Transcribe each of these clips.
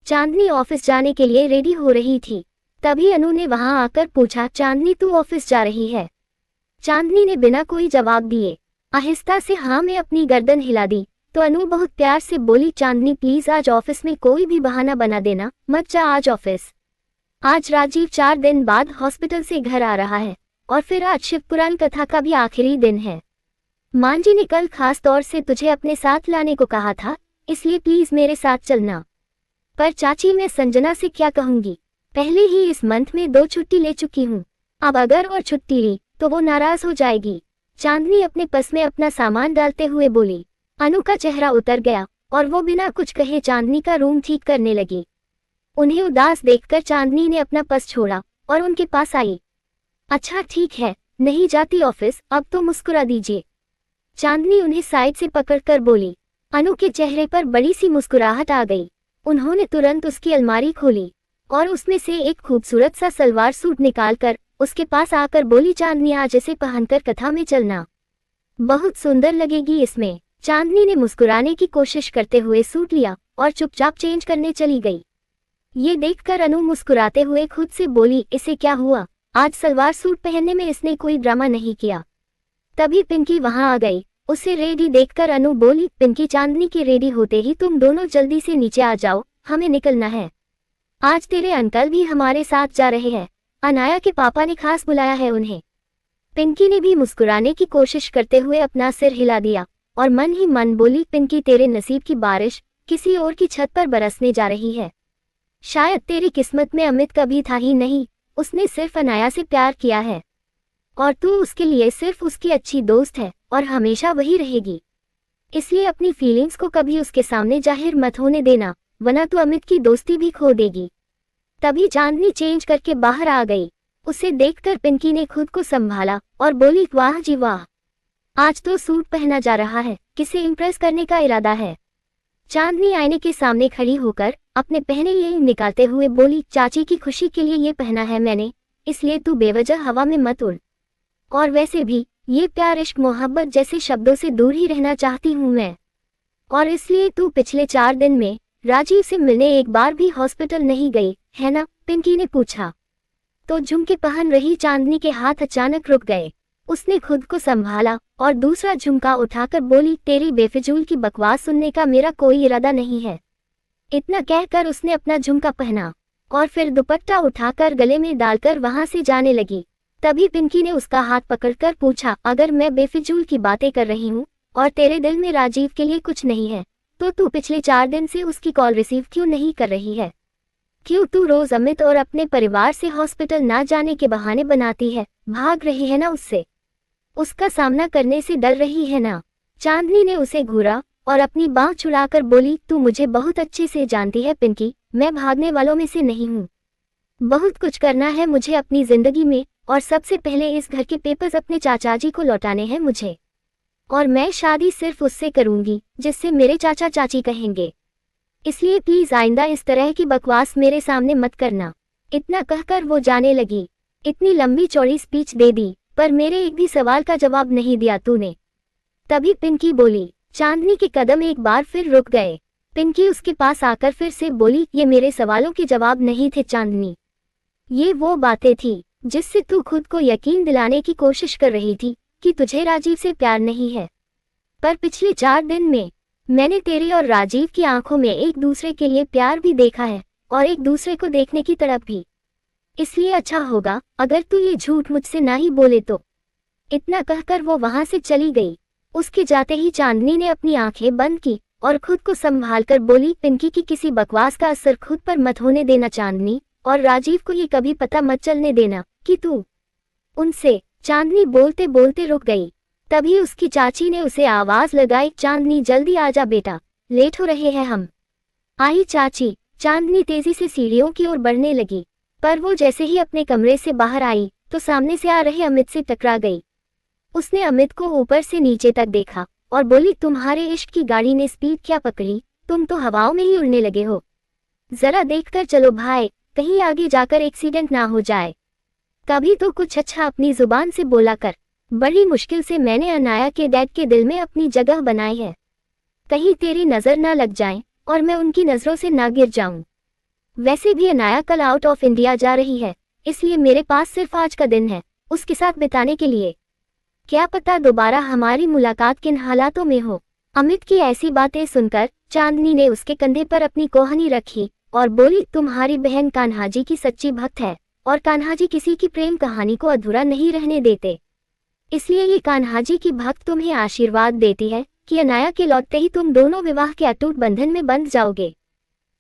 चांदनी office जाने के लिए रेडी हो रही थी। तभी अनु ने वहां आकर पूछा, चांदनी तू ऑफिस जा रही है? चांदनी ने बिना कोई जवाब दिए आहिस्ता से हाँ में अपनी गर्दन हिला दी। तो अनु बहुत प्यार से बोली, चांदनी प्लीज आज ऑफिस में कोई भी बहाना बना देना, मत जा आज ऑफिस। आज राजीव 4 दिन बाद हॉस्पिटल से घर आ रहा है और फिर आज शिवपुराण कथा का भी आखिरी दिन है। मांझी ने कल खास तौर से तुझे अपने साथ लाने को कहा था, इसलिए प्लीज मेरे साथ चलना। पर चाची मैं संजना से क्या कहूंगी, पहले ही इस मंथ में 2 छुट्टी ले चुकी हूँ, अब अगर और छुट्टी ली तो वो नाराज हो जाएगी। चांदनी अपने पर्स में अपना सामान डालते हुए बोली। अनु का चेहरा उतर गया और वो बिना कुछ कहे चांदनी का रूम ठीक करने लगी। उन्हें उदास देखकर चांदनी ने अपना पर्स छोड़ा और उनके पास आई। अच्छा ठीक है, नहीं जाती ऑफिस, अब तो मुस्कुरा दीजिए। चांदनी उन्हें साइड से पकड़कर बोली। अनु के चेहरे पर बड़ी सी मुस्कुराहट आ गई। उन्होंने तुरंत उसकी अलमारी खोली और उसमें से एक खूबसूरत सा सलवार सूट निकालकर उसके पास आकर बोली, चांदनी आज इसे पहनकर कथा में चलना, बहुत सुंदर लगेगी इसमें। चांदनी ने मुस्कुराने की कोशिश करते हुए सूट लिया और चुपचाप चेंज करने चली गई। ये देखकर अनु मुस्कुराते हुए खुद से बोली, इसे क्या हुआ, आज सलवार सूट पहनने में इसने कोई ड्रामा नहीं किया। तभी पिंकी वहां आ गई। उसे रेडी देखकर अनु बोली, पिंकी चांदनी के रेडी होते ही तुम दोनों जल्दी से नीचे आ जाओ, हमें निकलना है। आज तेरे अंकल भी हमारे साथ जा रहे हैं, अनाया के पापा ने खास बुलाया है उन्हें। पिंकी ने भी मुस्कुराने की कोशिश करते हुए अपना सिर हिला दिया और मन ही मन बोली, पिंकी तेरे नसीब की बारिश किसी और की छत पर बरसने जा रही है। शायद तेरी किस्मत में अमित कभी था ही नहीं, उसने सिर्फ अनाया से प्यार किया है और तू उसके लिए सिर्फ उसकी अच्छी दोस्त है और हमेशा वही रहेगी। इसलिए अपनी फीलिंग्स को कभी उसके सामने जाहिर मत होने देना, वरना तू अमित की दोस्ती भी खो देगी। तभी चांदनी चेंज करके बाहर आ गई। उसे देखकर पिंकी ने खुद को संभाला और बोली, वाह जी वाह, आज तो सूट पहना जा रहा है, किसे इम्प्रेस करने का इरादा है। चांदनी आईने के सामने खड़ी होकर अपने पहने ये निकालते हुए बोली, चाची की खुशी के लिए ये पहना है मैंने, इसलिए तू बेवजह हवा में मत उड़। और वैसे भी ये प्यार इश्क मोहब्बत जैसे शब्दों से दूर ही रहना चाहती हूँ मैं, और इसलिए तू पिछले 4 दिन में राजीव से मिलने एक बार भी हॉस्पिटल नहीं गई है ना, पिंकी ने पूछा। तो झुमके पहन रही चांदनी के हाथ अचानक रुक गए। उसने खुद को संभाला और दूसरा झुमका उठाकर बोली, तेरी बेफिजूल की बकवास सुनने का मेरा कोई इरादा नहीं है। इतना कहकर उसने अपना झुमका पहना और फिर दुपट्टा उठाकर गले में डालकर वहां से जाने लगी। तभी पिंकी ने उसका हाथ पकड़कर पूछा, अगर मैं बेफिजूल की बातें कर रही हूँ और तेरे दिल में राजीव के लिए कुछ नहीं है, तो तू पिछले 4 दिन से उसकी कॉल रिसीव क्यों नहीं कर रही है? क्यों तू रोज अमित और अपने परिवार से हॉस्पिटल ना जाने के बहाने बनाती है, भाग रही है ना उससे, उसका सामना करने से डर रही है ना? चांदनी ने उसे घूरा और अपनी बांह छुड़ाकर बोली, तू मुझे बहुत अच्छे से जानती है पिंकी, मैं भागने वालों में से नहीं हूँ। बहुत कुछ करना है मुझे अपनी जिंदगी में और सबसे पहले इस घर के पेपर्स अपने चाचा जी को लौटाने हैं मुझे, और मैं शादी सिर्फ उससे करूंगी जिससे मेरे चाचा चाची कहेंगे। इसलिए प्लीज आइंदा इस तरह की बकवास मेरे सामने मत करना। इतना कहकर वो जाने लगी। इतनी लंबी चौड़ी स्पीच दे दी पर मेरे एक भी सवाल का जवाब नहीं दिया तूने। तभी पिंकी बोली। चांदनी के कदम एक बार फिर रुक गए। पिंकी उसके पास आकर फिर से बोली, ये मेरे सवालों के जवाब नहीं थे चांदनी, ये वो बातें थी जिससे तू खुद को यकीन दिलाने की कोशिश कर रही थी कि तुझे राजीव से प्यार नहीं है। पर पिछले 4 दिन में मैंने तेरी और राजीव की आंखों में एक दूसरे के लिए प्यार भी देखा है और एक दूसरे को देखने की तड़प भी। इसलिए अच्छा होगा अगर तू ये झूठ मुझसे ना ही बोले तो। इतना कहकर वो वहां से चली गई। उसके जाते ही चांदनी ने अपनी आंखें बंद की और खुद को संभालकर बोली, पिंकी की किसी बकवास का असर खुद पर मत होने देना चांदनी, और राजीव को ये कभी पता मत चलने देना कि तू उनसे। चांदनी बोलते बोलते रुक गई। तभी उसकी चाची ने उसे आवाज लगाई, चांदनी जल्दी आजा बेटा, लेट हो रहे हैं हम। आई चाची। चांदनी तेजी से सीढ़ियों की ओर बढ़ने लगी, पर वो जैसे ही अपने कमरे से बाहर आई तो सामने से आ रहे अमित से टकरा गई। उसने अमित को ऊपर से नीचे तक देखा और बोली, तुम्हारे इश्क की गाड़ी ने स्पीड क्या पकड़ी, तुम तो हवाओं में ही उड़ने लगे हो। जरा देखकर चलो भाई, कहीं आगे जाकर एक्सीडेंट ना हो जाए। कभी तो कुछ अच्छा अपनी जुबान से बोला कर। बड़ी मुश्किल से मैंने अनाया के डैड के दिल में अपनी जगह बनाई है, कहीं तेरी नजर ना लग जाए और मैं उनकी नजरों से ना गिर जाऊं। वैसे भी अनाया कल आउट ऑफ इंडिया जा रही है, इसलिए मेरे पास सिर्फ आज का दिन है उसके साथ बिताने के लिए। क्या पता दोबारा हमारी मुलाकात किन हालातों में हो। अमित की ऐसी बातें सुनकर चांदनी ने उसके कंधे पर अपनी कोहनी रखी और बोली, तुम्हारी बहन कान्हाजी की सच्ची भक्त है और कान्हाजी किसी की प्रेम कहानी को अधूरा नहीं रहने देते। इसलिए ये कान्हाजी की भक्त तुम्हें आशीर्वाद देती है कि अनाया के लौटते ही तुम दोनों विवाह के अटूट बंधन में बंध जाओगे।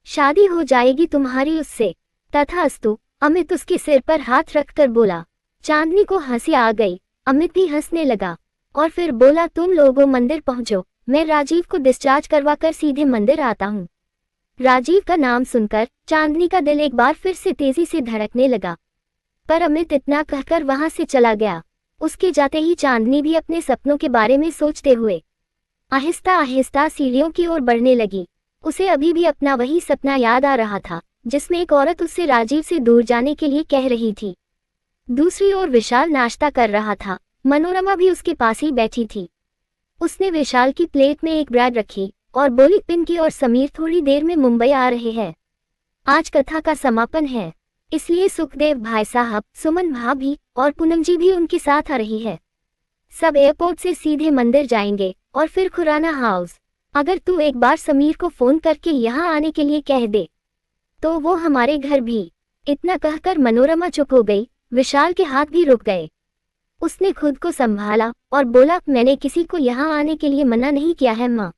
शादी हो जाएगी तुम्हारी उससे। तथास्तु। अमित उसके सिर पर हाथ रखकर बोला। चांदनी को हंसी आ गई। अमित भी हंसने लगा और फिर बोला, तुम लोगों मंदिर पहुंचो, मैं राजीव को डिस्चार्ज करवाकर सीधे मंदिर आता हूँ। राजीव का नाम सुनकर चांदनी का दिल एक बार फिर से तेजी से धड़कने लगा, पर अमित इतना कहकर वहां से चला गया। उसके जाते ही चांदनी भी अपने सपनों के बारे में सोचते हुए आहिस्ता आहिस्ता सीढ़ियों की ओर बढ़ने लगी। उसे अभी भी अपना वही सपना याद आ रहा था जिसमें एक औरत उससे राजीव से दूर जाने के लिए कह रही थी। दूसरी ओर विशाल नाश्ता कर रहा था। मनोरमा भी उसके पास ही बैठी थी। उसने विशाल की प्लेट में एक ब्रेड रखी और बोली, पिंकी और समीर थोड़ी देर में मुंबई आ रहे हैं। आज कथा का समापन है, इसलिए सुखदेव भाई साहब, सुमन भाभी और पूनम जी भी उनके साथ आ रही है। सब एयरपोर्ट से सीधे मंदिर जाएंगे और फिर खुराना हाउस। अगर तू एक बार समीर को फोन करके यहाँ आने के लिए कह दे तो वो हमारे घर भी। इतना कहकर मनोरमा चुप हो गई। विशाल के हाथ भी रुक गए। उसने खुद को संभाला और बोला, मैंने किसी को यहाँ आने के लिए मना नहीं किया है माँ।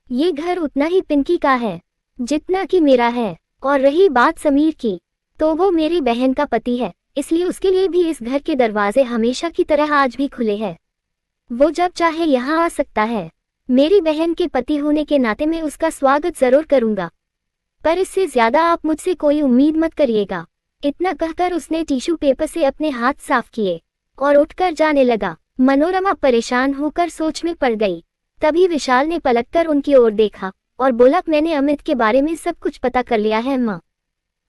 ये घर उतना ही पिंकी का है जितना कि मेरा है। और रही बात समीर की, तो वो मेरी बहन का पति है, इसलिए उसके लिए भी इस घर के दरवाजे हमेशा की तरह आज भी खुले हैं। वो जब चाहे यहाँ आ सकता है। मेरी बहन के पति होने के नाते मैं उसका स्वागत जरूर करूंगा, पर इससे ज्यादा आप मुझसे कोई उम्मीद मत करिएगा। इतना कहकर उसने टिश्यू पेपर से अपने हाथ साफ किए और उठकर जाने लगा। मनोरमा परेशान होकर सोच में पड़ गई। तभी विशाल ने पलटकर उनकी ओर देखा और बोला, मैंने अमित के बारे में सब कुछ पता कर लिया है माँ।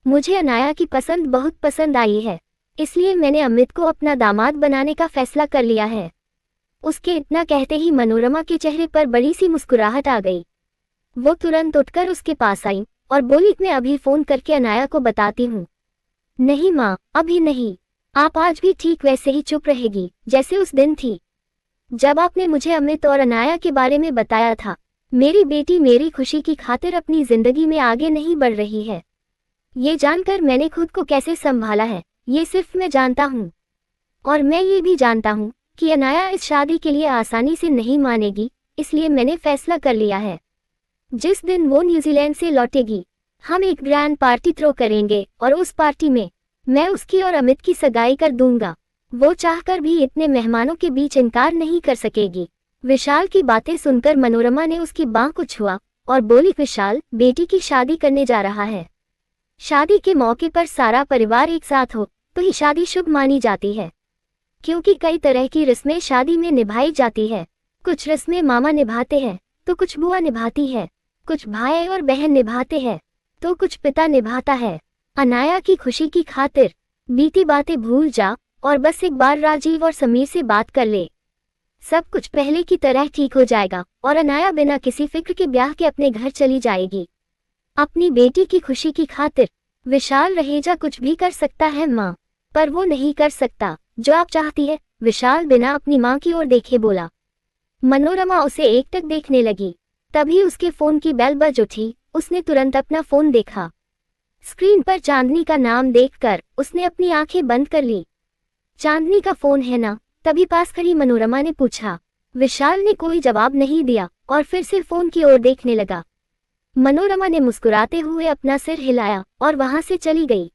मुझे अनाया की पसंद बहुत पसंद आई है, इसलिए मैंने अमित को अपना दामाद बनाने का फैसला कर लिया है। उसके इतना कहते ही मनोरमा के चेहरे पर बड़ी सी मुस्कुराहट आ गई। वो तुरंत उठकर उसके पास आई और बोली, मैं अभी फोन करके अनाया को बताती हूँ। नहीं माँ, अभी नहीं। आप आज भी ठीक वैसे ही चुप रहेगी जैसे उस दिन थी जब आपने मुझे अमित और अनाया के बारे में बताया था। मेरी बेटी मेरी खुशी की खातिर अपनी जिंदगी में आगे नहीं बढ़ रही है। ये जानकर मैंने खुद को कैसे संभाला है ये सिर्फ मैं जानता हूँ, और मैं ये भी जानता हूँ कि अनाया इस शादी के लिए आसानी से नहीं मानेगी, इसलिए मैंने फैसला कर लिया है। जिस दिन वो न्यूजीलैंड से लौटेगी हम एक ग्रैंड पार्टी थ्रो करेंगे और उस पार्टी में मैं उसकी और अमित की सगाई कर दूंगा। वो चाहकर भी इतने मेहमानों के बीच इनकार नहीं कर सकेगी। विशाल की बातें सुनकर मनोरमा ने उसकी बांह को छुआ और बोली, विशाल बेटी की शादी करने जा रहा है। शादी के मौके पर सारा परिवार एक साथ हो तो ही शादी शुभ मानी जाती है, क्योंकि कई तरह की रस्में शादी में निभाई जाती है। कुछ रस्में मामा निभाते हैं तो कुछ बुआ निभाती है, कुछ भाई और बहन निभाते हैं तो कुछ पिता निभाता है। अनाया की खुशी की खातिर बीती बातें भूल जा और बस एक बार राजीव और समीर से बात कर ले। सब कुछ पहले की तरह ठीक हो जाएगा और अनाया बिना किसी फिक्र के ब्याह के अपने घर चली जाएगी। अपनी बेटी की खुशी की खातिर विशाल रहेजा कुछ भी कर सकता है माँ, पर वो नहीं कर सकता जो आप चाहती है। विशाल बिना अपनी माँ की ओर देखे बोला। मनोरमा उसे एकटक देखने लगी। तभी उसके फोन की बेल बज उठी। उसने तुरंत अपना फोन देखा। स्क्रीन पर चांदनी का नाम देखकर उसने अपनी आंखें बंद कर ली। चांदनी का फोन है ना? तभी पास खड़ी मनोरमा ने पूछा। विशाल ने कोई जवाब नहीं दिया और फिर से फोन की ओर देखने लगा। मनोरमा ने मुस्कुराते हुए अपना सिर हिलाया और वहां से चली गई।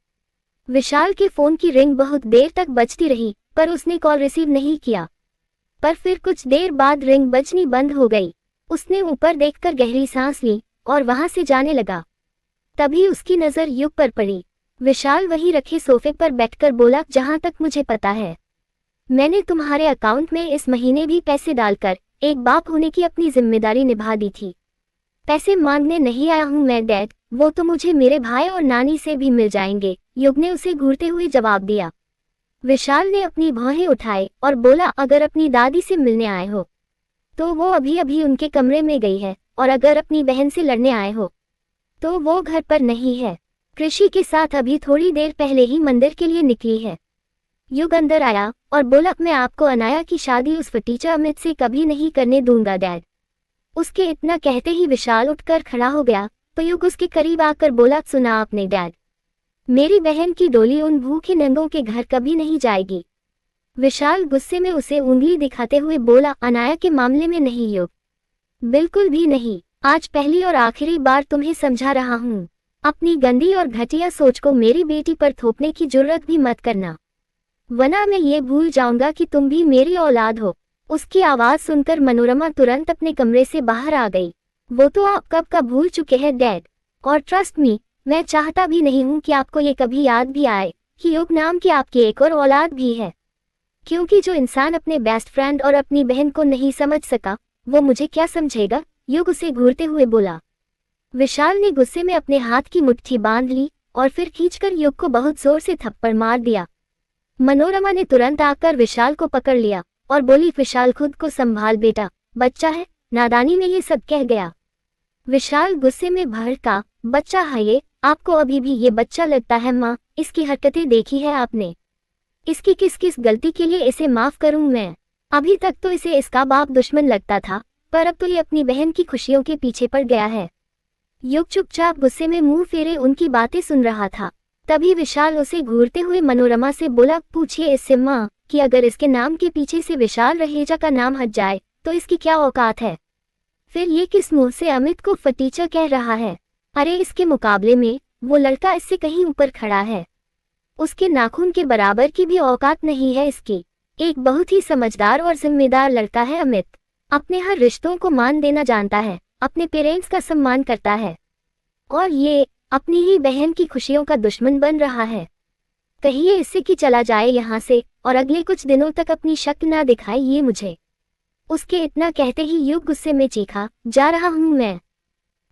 विशाल के फोन की रिंग बहुत देर तक बजती रही, पर उसने कॉल रिसीव नहीं किया। पर फिर कुछ देर बाद रिंग बजनी बंद हो गई। उसने ऊपर देखकर गहरी सांस ली और वहां से जाने लगा। तभी उसकी नजर युग पर पड़ी। विशाल वहीं रखे सोफे पर बैठकर बोला, जहां तक मुझे पता है मैंने तुम्हारे अकाउंट में इस महीने भी पैसे डालकर एक बाप होने की अपनी जिम्मेदारी निभा दी थी। पैसे मांगने नहीं आया हूं मैं डैड, वो तो मुझे मेरे भाई और नानी से भी मिल जाएंगे, युग ने उसे घूरते हुए जवाब दिया। विशाल ने अपनी भौहें उठाए और बोला, अगर अपनी दादी से मिलने आए हो तो वो अभी अभी उनके कमरे में गई है, और अगर अपनी बहन से लड़ने आए हो तो वो घर पर नहीं है। कृषि के साथ अभी थोड़ी देर पहले ही मंदिर के लिए निकली है। युग अंदर आया और बोला, मैं आपको अनाया की शादी उस फटीचा अमित से कभी नहीं करने दूंगा डैड। उसके इतना कहते ही विशाल उठकर खड़ा हो गया तो युग उसके करीब आकर बोला, सुना आपने डैड, मेरी बहन की डोली उन भूखे नंगों के घर कभी नहीं जाएगी। विशाल गुस्से में उसे उंगली दिखाते हुए बोला, अनाया के मामले में नहीं युग, बिल्कुल भी नहीं। आज पहली और आखिरी बार तुम्हें समझा रहा हूँ, अपनी गंदी और घटिया सोच को मेरी बेटी पर थोपने की जुर्रत भी मत करना, वरना मैं ये भूल जाऊंगा कि तुम भी मेरी औलाद हो। उसकी आवाज सुनकर मनोरमा तुरंत अपने कमरे से बाहर आ गई। वो तो आप कब का भूल चुके हैं डैड, और ट्रस्ट मी, मैं चाहता भी नहीं हूँ कि आपको ये कभी याद भी आए कि युग नाम की आपकी एक और औलाद भी है, क्योंकि जो इंसान अपने बेस्ट फ्रेंड और अपनी बहन को नहीं समझ सका वो मुझे क्या समझेगा, युग उसे घूरते हुए बोला। विशाल ने गुस्से में अपने हाथ की मुट्ठी बांध ली और फिर खींचकर युग को बहुत जोर से थप्पड़ मार दिया। मनोरमा ने तुरंत आकर विशाल को पकड़ लिया और बोली, विशाल खुद को संभाल बेटा, बच्चा है, नादानी में ये सब कह गया। विशाल गुस्से में भड़का, बच्चा है ये, आपको अभी भी ये बच्चा लगता है माँ, इसकी हरकतें देखी है आपने, इसकी किस किस गलती के लिए इसे माफ करूं मैं। अभी तक तो इसे इसका बाप दुश्मन लगता था, पर अब तो ये अपनी बहन की खुशियों के पीछे पड़ गया है। युग चुपचाप गुस्से में मुंह फेरे उनकी बातें सुन रहा था। तभी विशाल उसे घूरते हुए मनोरमा से बोला, पूछिए इससे माँ कि अगर इसके नाम के पीछे से विशाल रहेजा का नाम हट जाए तो इसकी क्या औकात है, फिर ये किस मुंह से अमित को फटीचा कह रहा है। अरे इसके मुकाबले में वो लड़का इससे कहीं ऊपर खड़ा है, उसके नाखून के बराबर की भी औकात नहीं है इसकी। एक बहुत ही समझदार और जिम्मेदार लड़का है अमित, अपने हर रिश्तों को मान देना जानता है, अपने पेरेंट्स का सम्मान करता है, और ये अपनी ही बहन की खुशियों का दुश्मन बन रहा है। कहिए इससे कि चला जाए यहाँ से और अगले कुछ दिनों तक अपनी शक्ल ना दिखाए ये मुझे। उसके इतना कहते ही युग गुस्से में चीखा, जा रहा हूँ मैं,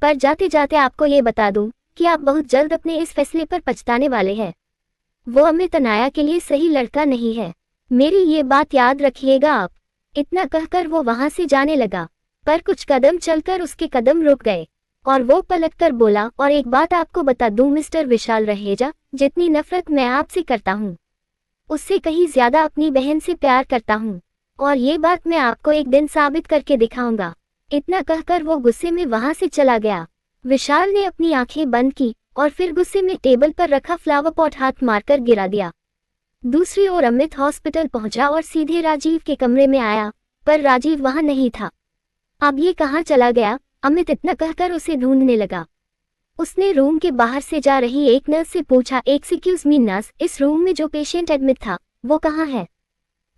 पर जाते जाते आपको ये बता दूं कि आप बहुत जल्द अपने इस फैसले पर पछताने वाले हैं। वो अमित अनाया के लिए सही लड़का नहीं है, मेरी ये बात याद रखिएगा आप। इतना कहकर वो वहां से जाने लगा, पर कुछ कदम चलकर उसके कदम रुक गए और वो पलटकर बोला, और एक बात आपको बता दूं मिस्टर विशाल रहेजा, जितनी नफरत मैं आपसे करता हूँ उससे कहीं ज्यादा अपनी बहन से प्यार करता हूँ, और ये बात मैं आपको एक दिन साबित करके दिखाऊंगा। इतना कहकर वो गुस्से में वहां से चला गया। विशाल ने अपनी आंखें बंद की और फिर गुस्से में टेबल पर रखा फ्लावर पॉट हाथ मारकर गिरा दिया। दूसरी ओर अमित हॉस्पिटल पहुंचा और सीधे राजीव के कमरे में आया, पर राजीव वहां नहीं था। अब ये कहाँ चला गया, अमित इतना कहकर उसे ढूंढने लगा। उसने रूम के बाहर से जा रही एक नर्स से पूछा, एक्सक्यूज मी नर्स, इस रूम में जो पेशेंट एडमिट था वो कहाँ है।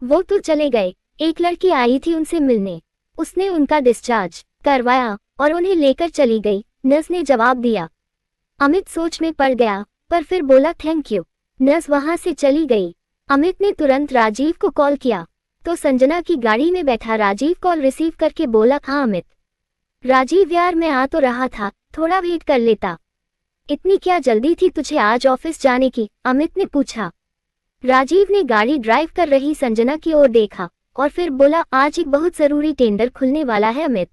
वो तो चले गए, एक लड़की आई थी उनसे मिलने, उसने उनका डिस्चार्ज करवाया और उन्हें लेकर चली गई, नर्स ने जवाब दिया। अमित सोच में पड़ गया, पर फिर बोला थैंक यू। नर्स वहां से चली गई। अमित ने तुरंत राजीव को कॉल किया तो संजना की गाड़ी में बैठा राजीव कॉल रिसीव करके बोला, हाँ अमित। राजीव यार मैं आ तो रहा था, थोड़ा वेट कर लेता। इतनी क्या जल्दी थी तुझे आज ऑफिस जाने की, अमित ने पूछा। राजीव ने गाड़ी ड्राइव कर रही संजना की ओर देखा और फिर बोला, आज एक बहुत जरूरी टेंडर खुलने वाला है अमित,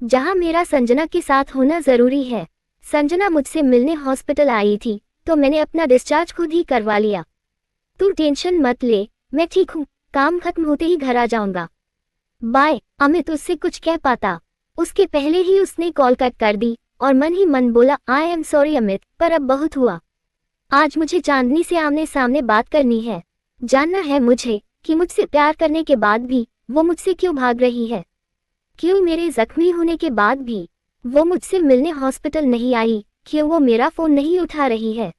जहां मेरा संजना के साथ होना जरूरी है। संजना मुझसे मिलने हॉस्पिटल आई थी तो मैंने अपना डिस्चार्ज खुद ही करवा लिया। तू टेंशन मत ले, मैं ठीक हूँ, काम खत्म होते ही घर आ जाऊंगा, बाय। अमित उससे कुछ कह पाता उसके पहले ही उसने कॉल कट कर दी और मन ही मन बोला, आई एम सॉरी अमित, पर अब बहुत हुआ। आज मुझे चांदनी से आमने सामने बात करनी है, जानना है मुझे कि मुझसे प्यार करने के बाद भी वो मुझसे क्यों भाग रही है, क्यों मेरे जख्मी होने के बाद भी वो मुझसे मिलने हॉस्पिटल नहीं आई, क्यों वो मेरा फोन नहीं उठा रही है।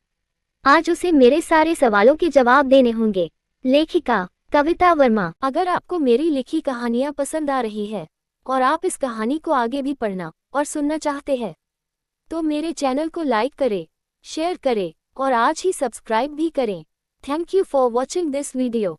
आज उसे मेरे सारे सवालों के जवाब देने होंगे। लेखिका कविता वर्मा। अगर आपको मेरी लिखी कहानियां पसंद आ रही है और आप इस कहानी को आगे भी पढ़ना और सुनना चाहते हैं तो मेरे चैनल को लाइक करें, शेयर करें और आज ही सब्सक्राइब भी करें। Thank you for watching this video.